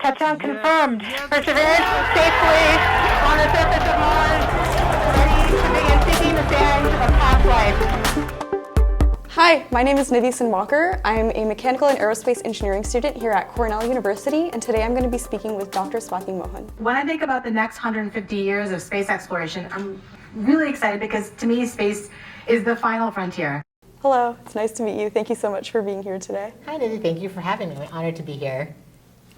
Touchdown confirmed. Perseverance safely on the surface of Mars, ready to begin seeking the sands of past life. Hi, my name is Nidhi Walker. I'm a mechanical and aerospace engineering student here at Cornell University, and today I'm going to be speaking with Dr. Swati Mohan. When I think about the next 150 years of space exploration, I'm really excited because to me, space is the final frontier. Hello, it's nice to meet you. Thank you so much for being here today. Hi, Nidhi. Thank you for having me. I'm honored to be here.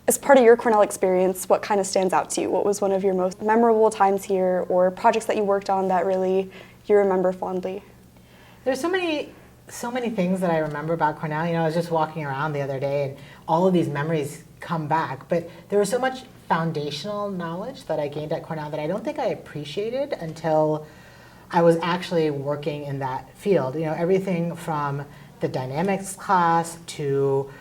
As part of your Cornell experience, what kind of stands out to you? What was one of your most memorable times here, or projects that you worked on that really you remember fondly? There's so many things that I remember about Cornell. You know, I was just walking around the other day and all of these memories come back, but there was so much foundational knowledge that I gained at Cornell that I don't think I appreciated until I was actually working in that field. You know, everything from the dynamics class to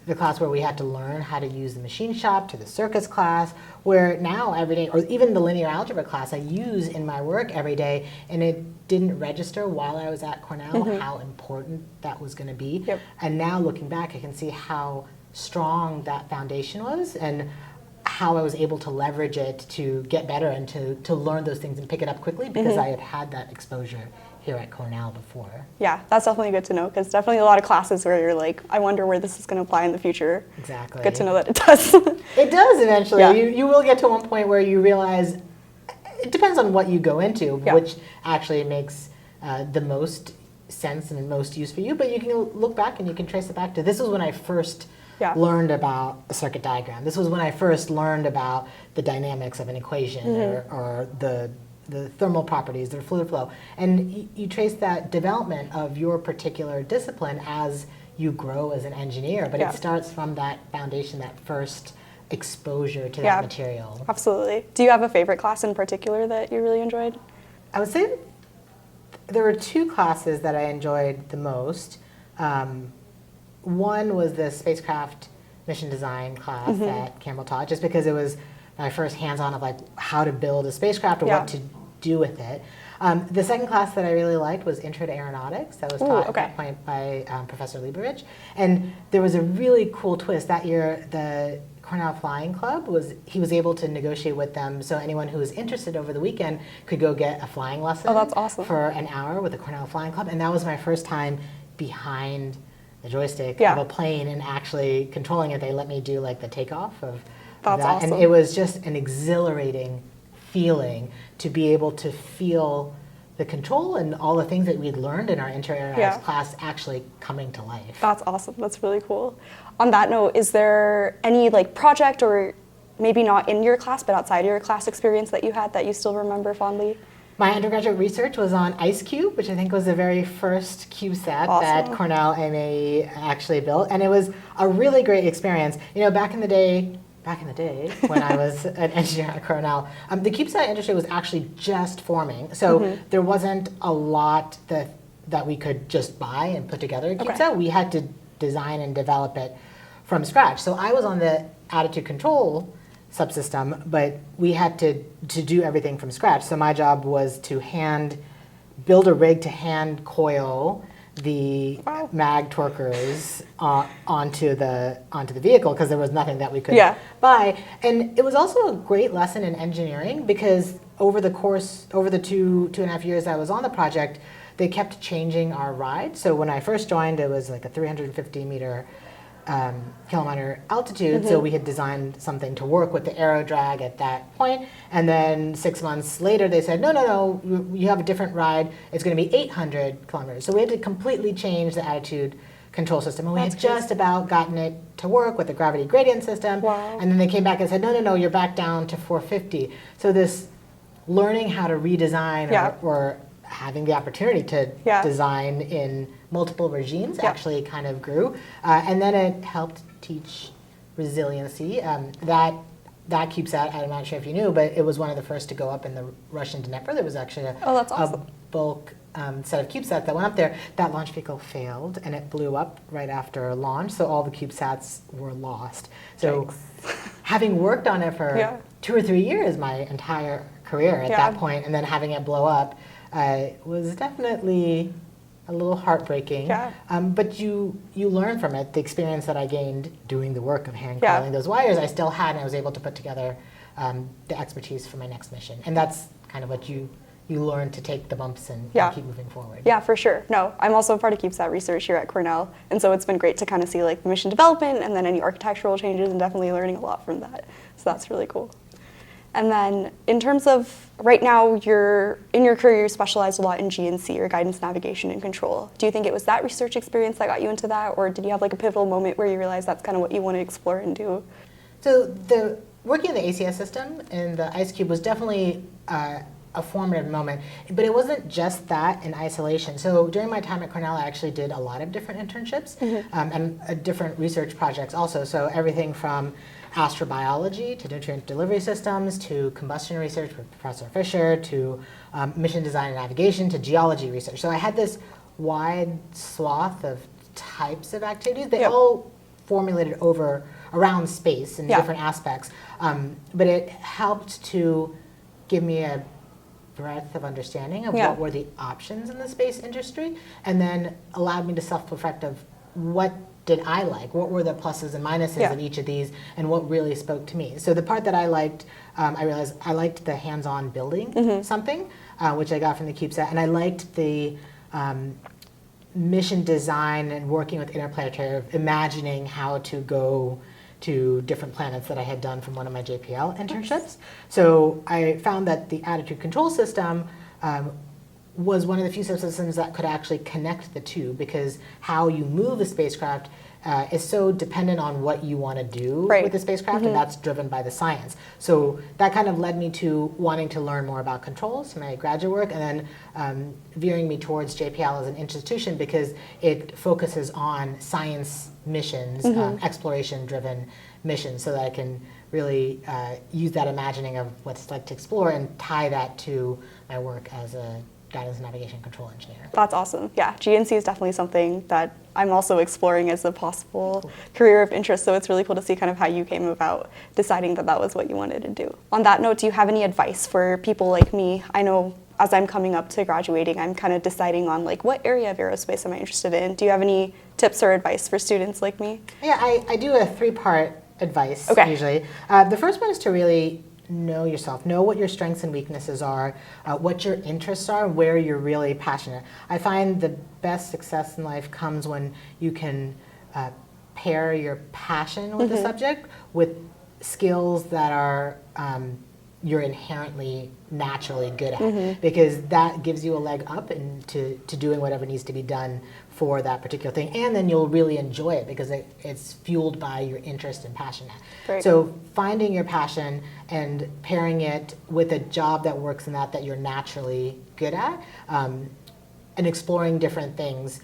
the class where we had to learn how to use the machine shop, to the circus class, where now every day, or even the linear algebra class I use in my work every day, and it didn't register while I was at Cornell how important that was going to be. Yep. And now looking back, I can see how strong that foundation was and how I was able to leverage it to get better and to learn those things and pick it up quickly because I had had that exposure here at Cornell before. Yeah, that's definitely good to know, because definitely a lot of classes where you're like, I wonder where this is going to apply in the future. Exactly. Good to know that it does. It does eventually. Yeah. You will get to one point where you realize, it depends on what you go into, Yeah. which actually makes the most sense and most use for you, but you can look back and you can trace it back to, this is when I first learned about a circuit diagram. This was when I first learned about the dynamics of an equation or the thermal properties, the fluid flow. And you trace that development of your particular discipline as you grow as an engineer, but it starts from that foundation, that first exposure to that material. Absolutely. Do you have a favorite class in particular that you really enjoyed? I would say there were two classes that I enjoyed the most. One was the spacecraft mission design class that Campbell taught, just because it was my first hands-on of like how to build a spacecraft or what to do with it. The second class that I really liked was Intro to Aeronautics. That was taught at that point by Professor Lieberich. And there was a really cool twist. That year, the Cornell Flying Club was able to negotiate with them, so anyone who was interested over the weekend could go get a flying lesson. Oh, that's awesome. For an hour with the Cornell Flying Club. And that was my first time behind the joystick of a plane and actually controlling it. They let me do like the takeoff of That's that. awesome. And it was just an exhilarating feeling to be able to feel the control and all the things that we'd learned in our inter-aeronautics class actually coming to life. That's awesome. That's really cool. On that note, is there any like project, or maybe not in your class but outside your class experience, that you had that you still remember fondly? My undergraduate research was on IceCube, which I think was the very first CubeSat that Cornell MA actually built, and it was a really great experience. You know, back in the day when I was an engineer at Cornell, the CubeSat industry was actually just forming, so there wasn't a lot that we could just buy and put together a CubeSat. We had to design and develop it from scratch. So I was on the attitude control subsystem, but we had to do everything from scratch. So my job was to build a rig to hand coil the mag torquers onto the vehicle, because there was nothing that we could buy. And it was also a great lesson in engineering, because over the two and a half years I was on the project, they kept changing our ride. So when I first joined, it was like a 350 kilometer altitude, so we had designed something to work with the aero drag at that point, and then 6 months later they said, no, you have a different ride, it's going to be 800 kilometers. So we had to completely change the attitude control system, and we had just about gotten it to work with the gravity gradient system, and then they came back and said, no, you're back down to 450. So this learning how to redesign or having the opportunity to design in multiple regimes actually kind of grew. And then it helped teach resiliency. That CubeSat, I'm not sure if you knew, but it was one of the first to go up in the Russian Dnepr. There was actually a bulk set of CubeSats that went up there. That launch vehicle failed, and it blew up right after launch, so all the CubeSats were lost. So having worked on it for 2 or 3 years, my entire career at that point, and then having it blow up, was definitely a little heartbreaking. Yeah. But you learn from it. The experience that I gained doing the work of hand Yeah. coiling those wires, I still had, and I was able to put together the expertise for my next mission. And that's kind of what you learn to take the bumps and keep moving forward. Yeah, for sure. No, I'm also a part of CubeSat research here at Cornell, and so it's been great to kind of see like the mission development and then any architectural changes, and definitely learning a lot from that. So that's really cool. And then in terms of right now, in your career, you specialized a lot in GNC, or guidance, navigation, and control. Do you think it was that research experience that got you into that, or did you have like a pivotal moment where you realized that's kind of what you want to explore and do? So working in the ACS system in the Ice Cube was definitely a formative moment, but it wasn't just that in isolation. So during my time at Cornell, I actually did a lot of different internships and different research projects also. So everything from astrobiology to nutrient delivery systems to combustion research with Professor Fisher to mission design and navigation to geology research. So I had this wide swath of types of activities. They all formulated around space in different aspects, but it helped to give me a breadth of understanding of what were the options in the space industry, and then allowed me to self-reflect of what did I like, what were the pluses and minuses in each of these, and what really spoke to me. So the part that I liked, I realized I liked the hands-on building something, which I got from the CubeSat, and I liked the mission design and working with interplanetary, of imagining how to go to different planets that I had done from one of my JPL internships. So I found that the attitude control system was one of the few systems that could actually connect the two, because how you move a spacecraft is so dependent on what you want to do with the spacecraft, and that's driven by the science. So that kind of led me to wanting to learn more about controls in my graduate work, and then veering me towards JPL as an institution, because it focuses on science missions, exploration-driven missions, so that I can really use that imagining of what it's like to explore and tie that to my work as a guidance, navigation, control engineer. That's awesome. Yeah, GNC is definitely something that I'm also exploring as a possible career of interest, so it's really cool to see kind of how you came about deciding that that was what you wanted to do. On that note, do you have any advice for people like me? I know as I'm coming up to graduating, I'm kind of deciding on like what area of aerospace am I interested in. Do you have any tips or advice for students like me? Yeah, I do a three-part advice usually. The first one is to really know yourself, know what your strengths and weaknesses are, what your interests are, where you're really passionate. I find the best success in life comes when you can pair your passion with the subject with skills that are you're inherently naturally good at, because that gives you a leg up into doing whatever needs to be done for that particular thing, and then you'll really enjoy it because it's fueled by your interest and passion. Right. So finding your passion and pairing it with a job that works in that you're naturally good at, and exploring different things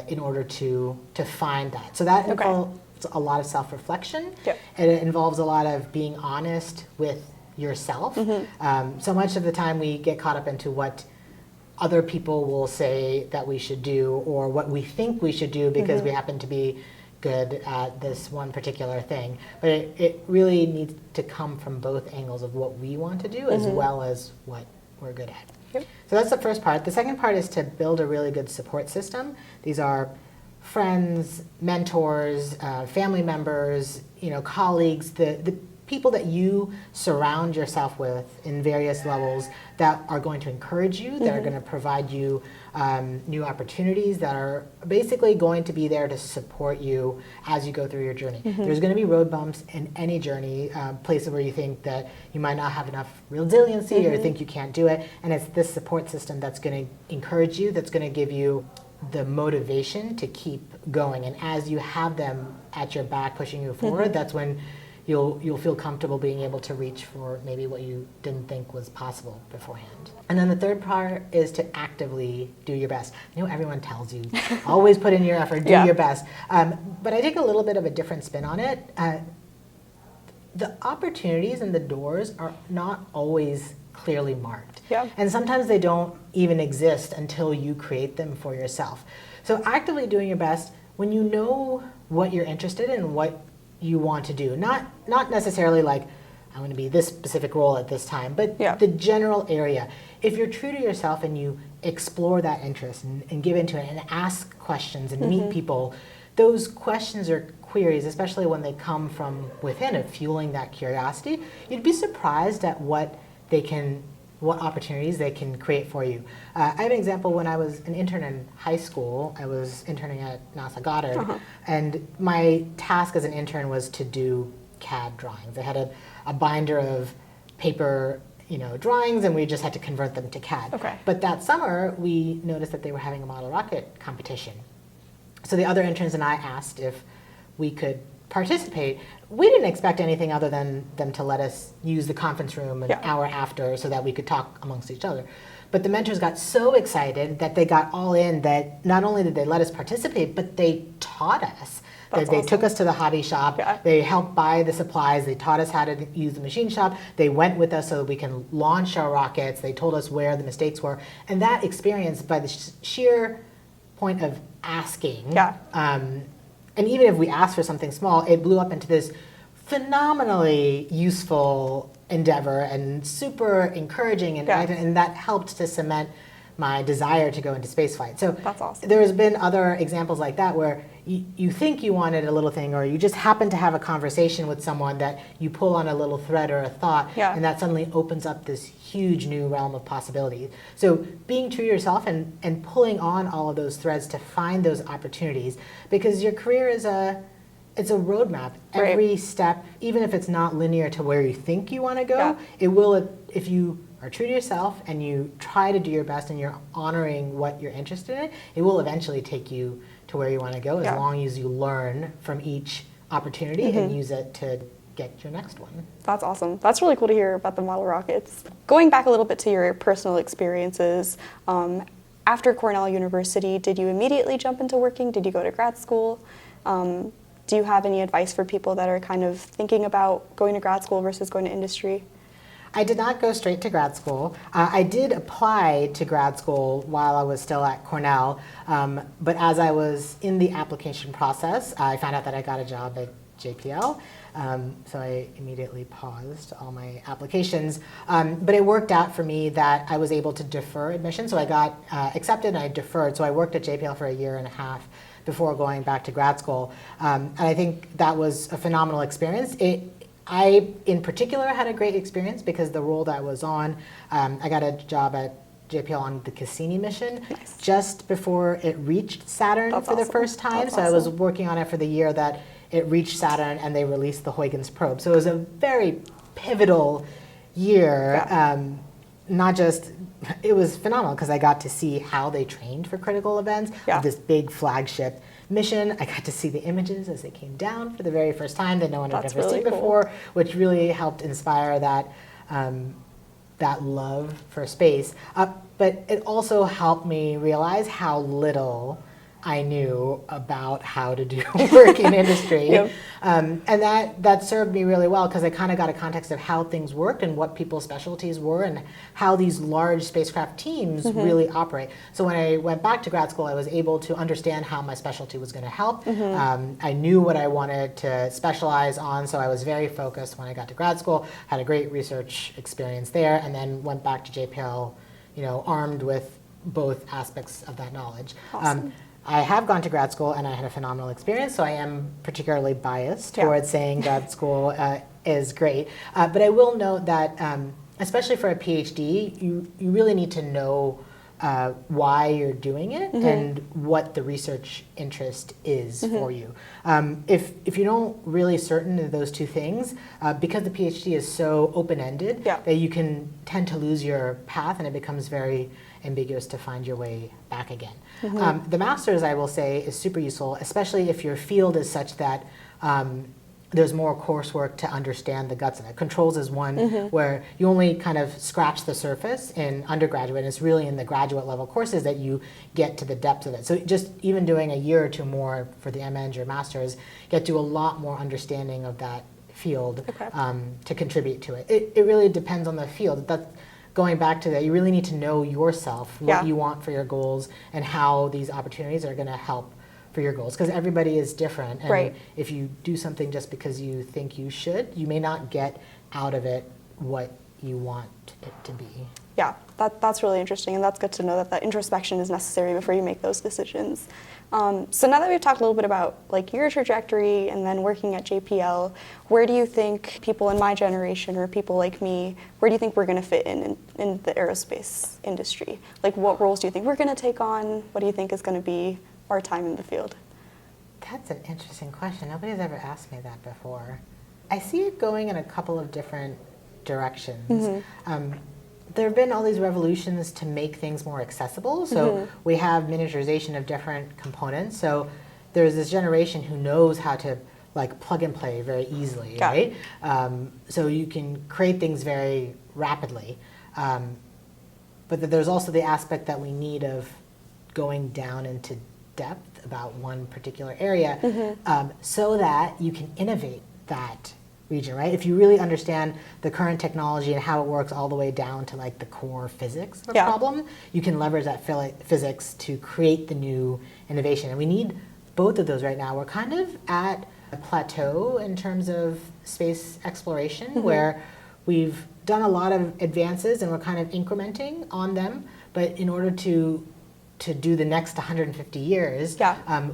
in order to find that. So that involves a lot of self-reflection, and it involves a lot of being honest with yourself. So much of the time we get caught up into what other people will say that we should do, or what we think we should do because we happen to be good at this one particular thing. But it really needs to come from both angles of what we want to do as well as what we're good at. So that's the first part. The second part is to build a really good support system. These are friends, mentors, family members, colleagues, the people that you surround yourself with in various levels that are going to encourage you, that are going to provide you new opportunities, that are basically going to be there to support you as you go through your journey. There's going to be road bumps in any journey, places where you think that you might not have enough resiliency or think you can't do it, and it's this support system that's going to encourage you, that's going to give you the motivation to keep going. And as you have them at your back pushing you forward, that's when you'll feel comfortable being able to reach for maybe what you didn't think was possible beforehand. And then the third part is to actively do your best. I know everyone tells you, always put in your effort, do your best. But I take a little bit of a different spin on it. The opportunities and the doors are not always clearly marked. And sometimes they don't even exist until you create them for yourself. So actively doing your best when you know what you're interested in and what you want to do. Not necessarily like, I want to be this specific role at this time, but Yeah. the general area. If you're true to yourself and you explore that interest and give into it and ask questions and meet people, those questions or queries, especially when they come from within it, fueling that curiosity, you'd be surprised at what opportunities they can create for you. I have an example. When I was an intern in high school, I was interning at NASA Goddard, and my task as an intern was to do CAD drawings. I had a binder of paper drawings, and we just had to convert them to CAD. Okay. But that summer, we noticed that they were having a model rocket competition. So the other interns and I asked if we could participate. We didn't expect anything other than them to let us use the conference room an hour after so that we could talk amongst each other. But the mentors got so excited that they got all in that not only did they let us participate, but they taught us. They took us to the hobby shop. Yeah. They helped buy the supplies. They taught us how to use the machine shop. They went with us so that we can launch our rockets. They told us where the mistakes were. And that experience, by the sheer point of asking, and even if we asked for something small, it blew up into this phenomenally useful endeavor and super encouraging, and that helped to cement my desire to go into spaceflight. So that's awesome. There's been other examples like that where you think you wanted a little thing, or you just happen to have a conversation with someone that you pull on a little thread or a thought, and that suddenly opens up this huge new realm of possibility. So being true to yourself and pulling on all of those threads to find those opportunities, because your career is it's a roadmap. Right. Every step, even if it's not linear to where you think you want to go, it will, if you are true to yourself and you try to do your best and you're honoring what you're interested in, it will eventually take you to where you want to go, as long as you learn from each opportunity and use it to get your next one. That's awesome. That's really cool to hear about the model rockets. Going back a little bit to your personal experiences, after Cornell University, did you immediately jump into working? Did you go to grad school? Do you have any advice for people that are kind of thinking about going to grad school versus going to industry? I did not go straight to grad school. I did apply to grad school while I was still at Cornell, but as I was in the application process, I found out that I got a job at JPL, so I immediately paused all my applications. But it worked out for me that I was able to defer admission, so I got accepted and I deferred, so I worked at JPL for a year and a half before going back to grad school. And I think that was a phenomenal experience. I, in particular, had a great experience because the role that I was on, I got a job at JPL on the Cassini mission just before it reached Saturn for the first time. So I was working on it for the year that it reached Saturn and they released the Huygens probe. So it was a very pivotal year. Not just, it was phenomenal because I got to see how they trained for critical events of this big flagship mission. I got to see the images as they came down for the very first time that no one had ever seen before, which really helped inspire that that love for space. But it also helped me realize how little I knew about how to do work in industry. And that served me really well because I kind of got a context of how things worked and what people's specialties were and how these large spacecraft teams really operate. So when I went back to grad school, I was able to understand how my specialty was going to help. I knew what I wanted to specialize on, so I was very focused when I got to grad school, had a great research experience there, and then went back to JPL, armed with both aspects of that knowledge. Awesome. I have gone to grad school and I had a phenomenal experience, so I am particularly biased towards saying grad school is great. But I will note that, especially for a PhD, you really need to know why you're doing it and what the research interest is for you. If you don't really certain of those two things, because the PhD is so open-ended, that you can tend to lose your path and it becomes very ambiguous to find your way back again. The master's, I will say, is super useful, especially if your field is such that there's more coursework to understand the guts of it. Controls is one where you only kind of scratch the surface in undergraduate, and it's really in the graduate level courses that you get to the depth of it. So just even doing a year or two more for the MEng or master's, get to a lot more understanding of that field to contribute to it. It really depends on the field. Going back to that, you really need to know yourself, what you want for your goals, and how these opportunities are going to help for your goals, because everybody is different. And Right. if you do something just because you think you should, you may not get out of it what you want it to be. Yeah, that's really interesting, and that's good to know that that introspection is necessary before you make those decisions. So now that we've talked a little bit about like your trajectory and then working at JPL, where do you think people in my generation or people like me, where do you think we're going to fit in the aerospace industry? Like what roles do you think we're going to take on? What do you think is going to be our time in the field? That's an interesting question. Nobody's ever asked me that before. I see it going in a couple of different directions. There have been all these revolutions to make things more accessible. So we have miniaturization of different components. So there's this generation who knows how to like plug and play very easily, right? So you can create things very rapidly. But there's also the aspect that we need of going down into depth about one particular area so that you can innovate that region, right? If you really understand the current technology and how it works all the way down to like the core physics of a problem, you can leverage that physics to create the new innovation. And we need both of those right now. We're kind of at a plateau in terms of space exploration where we've done a lot of advances and we're kind of incrementing on them. But in order to do the next 150 years,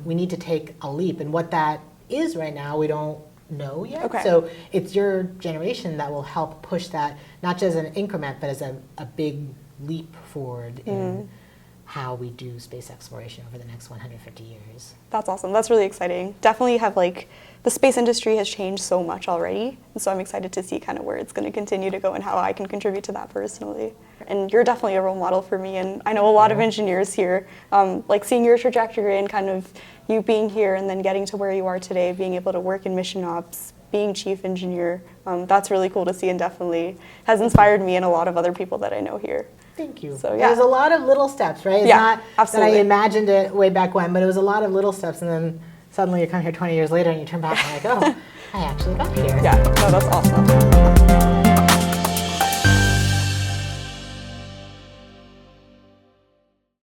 we need to take a leap. And what that is right now, we don't know yet. Okay. So it's your generation that will help push that, not just an increment, but as a big leap forward in how we do space exploration over the next 150 years. That's awesome. That's really exciting. Definitely have like, the space industry has changed so much already. And so I'm excited to see kind of where it's going to continue to go and how I can contribute to that personally. And you're definitely a role model for me. And I know a lot of engineers here, like seeing your trajectory and kind of you being here and then getting to where you are today, being able to work in mission ops, being chief engineer, that's really cool to see and definitely has inspired me and a lot of other people that I know here. Thank you. So, yeah. There's a lot of little steps, right? It's not absolutely. that I imagined it way back when, but it was a lot of little steps, and then suddenly you come here 20 years later and you turn back and you're like, oh, I actually got here. Yeah, no, that's awesome.